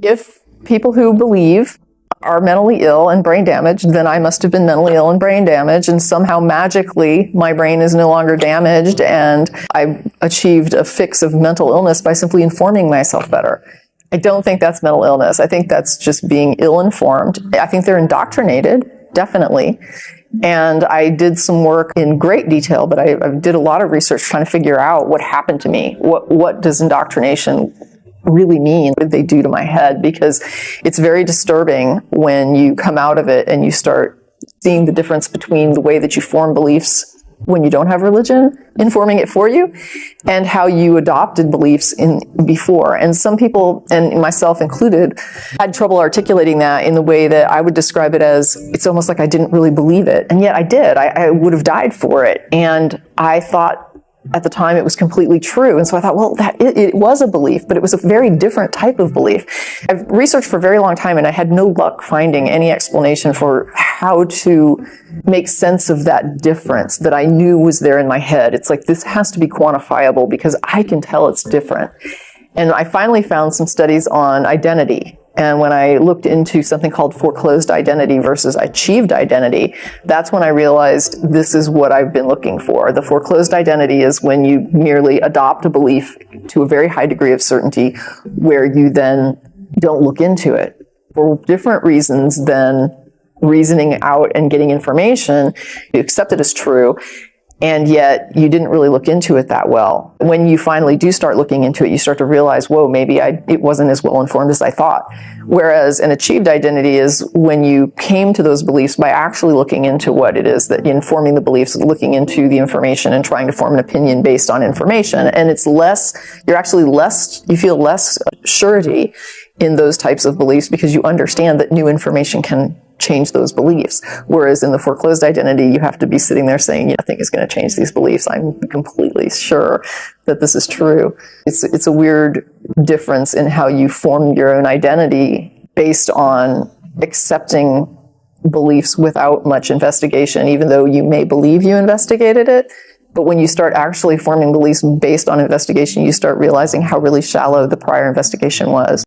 If people who believe are mentally ill and brain damaged, then I must have been mentally ill and brain damaged, and somehow magically my brain is no longer damaged and I achieved a fix of mental illness by simply informing myself better. I don't think that's mental illness. I think that's just being ill-informed. I think they're indoctrinated, definitely. And I did some work in great detail, but I did a lot of research trying to figure out what happened to me. What does indoctrination really mean? What did they do to my head? Because it's very disturbing when you come out of it and you start seeing the difference between the way that you form beliefs when you don't have religion informing it for you and how you adopted beliefs in before. And some people, and myself included, had trouble articulating that in the way that I would describe it as, it's almost like I didn't really believe it. And yet I did. I would have died for it. And I thought at the time it was completely true. And so I thought, well, it was a belief, but it was a very different type of belief. I've researched for a very long time and I had no luck finding any explanation for how to make sense of that difference that I knew was there in my head. It's like, this has to be quantifiable because I can tell it's different. And I finally found some studies on identity. And when I looked into something called foreclosed identity versus achieved identity, that's when I realized this is what I've been looking for. The foreclosed identity is when you merely adopt a belief to a very high degree of certainty where you then don't look into it for different reasons than reasoning out and getting information. You accept it as true, and yet you didn't really look into it that well. When you finally do start looking into it, you start to realize, whoa, maybe it wasn't as well informed as I thought. Whereas an achieved identity is when you came to those beliefs by actually looking into what it is that informing the beliefs, looking into the information and trying to form an opinion based on information. And it's less, you feel less surety in those types of beliefs because you understand that new information can change those beliefs. Whereas in the foreclosed identity, you have to be sitting there saying, nothing is going to change these beliefs. I'm completely sure that this is true. It's a weird difference in how you form your own identity based on accepting beliefs without much investigation, even though you may believe you investigated it. But when you start actually forming beliefs based on investigation, you start realizing how really shallow the prior investigation was.